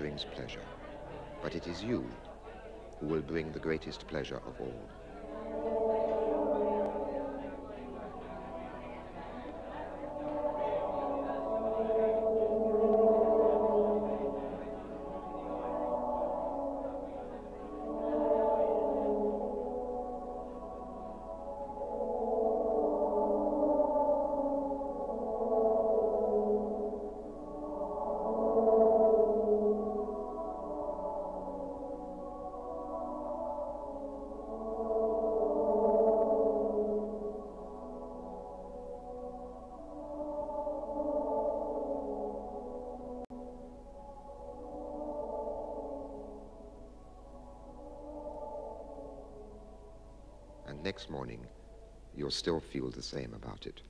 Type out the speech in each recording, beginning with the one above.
brings pleasure, but it is you who will bring the greatest pleasure of all. And next morning, you'll still feel the same about it.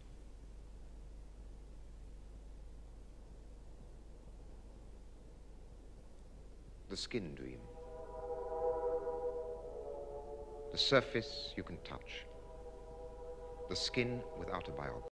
The skin dream. The surface you can touch. The skin without a biography.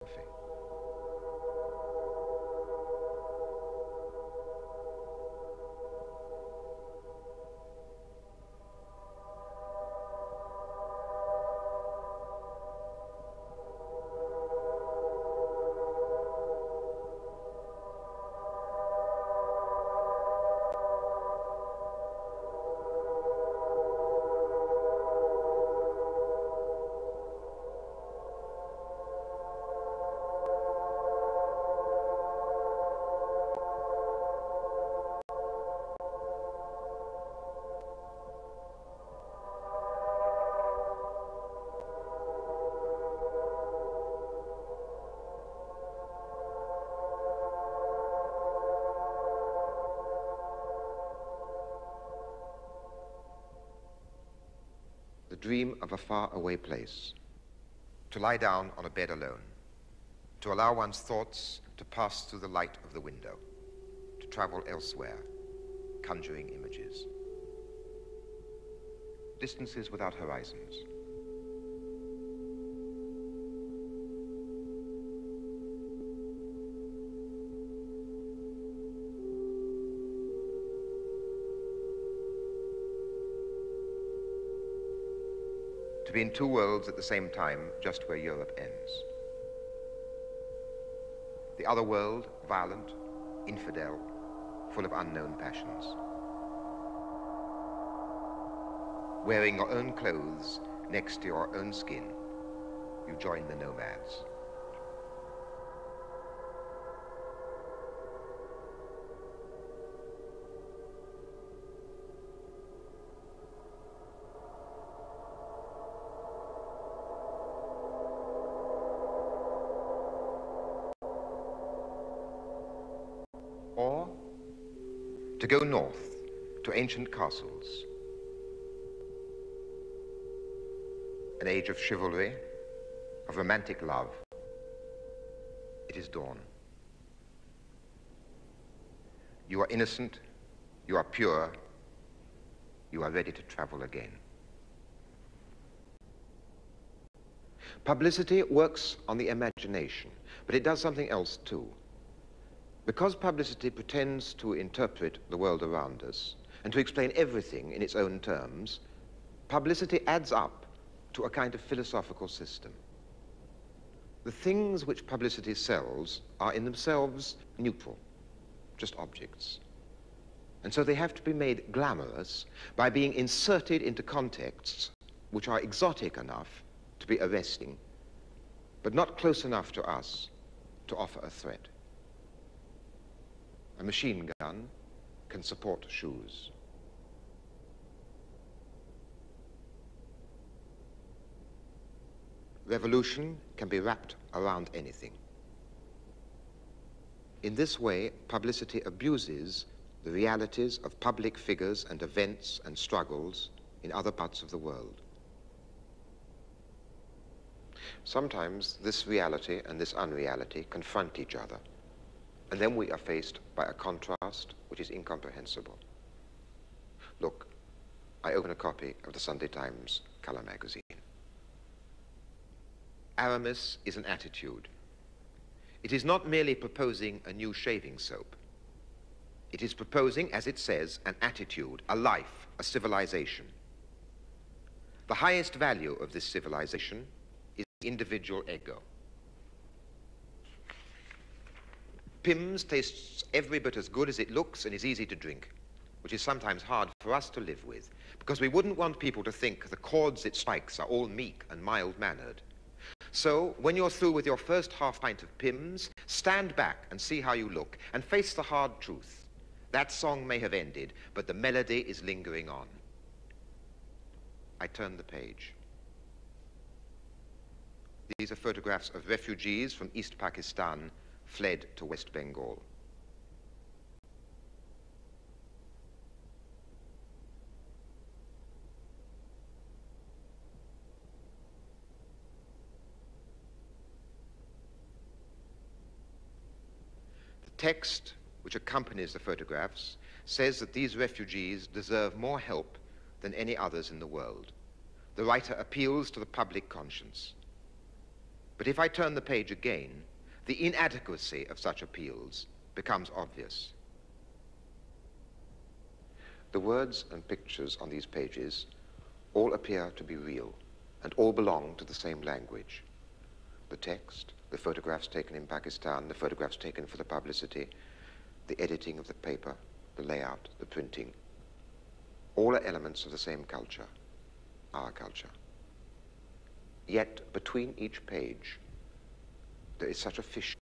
The dream of a faraway place, to lie down on a bed alone, to allow one's thoughts to pass through the light of the window, to travel elsewhere, conjuring images. Distances without horizons. To be in two worlds at the same time, just where Europe ends. The other world, violent, infidel, full of unknown passions. Wearing your own clothes next to your own skin, you join the nomads. Or to go north to ancient castles, an age of chivalry, of romantic love. It is dawn. You are innocent, you are pure, you are ready to travel again. Publicity works on the imagination, but it does something else too. Because publicity pretends to interpret the world around us and to explain everything in its own terms, publicity adds up to a kind of philosophical system. The things which publicity sells are in themselves neutral, just objects. And so they have to be made glamorous by being inserted into contexts which are exotic enough to be arresting, but not close enough to us to offer a threat. A machine gun can support shoes. Revolution can be wrapped around anything. In this way, publicity abuses the realities of public figures and events and struggles in other parts of the world. Sometimes this reality and this unreality confront each other, and then we are faced by a contrast which is incomprehensible. Look, I open a copy of the Sunday Times color magazine. Aramis is an attitude. It is not merely proposing a new shaving soap. It is proposing, as it says, an attitude, a life, a civilization. The highest value of this civilization is the individual ego. Pimm's tastes every bit as good as it looks and is easy to drink, which is sometimes hard for us to live with, because we wouldn't want people to think the chords it strikes are all meek and mild-mannered. So, when you're through with your first half pint of Pimm's, stand back and see how you look, and face the hard truth. That song may have ended, but the melody is lingering on. I turn the page. These are photographs of refugees from East Pakistan fled to West Bengal. The text which accompanies the photographs says that these refugees deserve more help than any others in the world. The writer appeals to the public conscience. But if I turn the page again, the inadequacy of such appeals becomes obvious. The words and pictures on these pages all appear to be real and all belong to the same language. The text, the photographs taken in Pakistan, the photographs taken for the publicity, the editing of the paper, the layout, the printing, all are elements of the same culture, our culture. Yet between each page, there is such a fissure.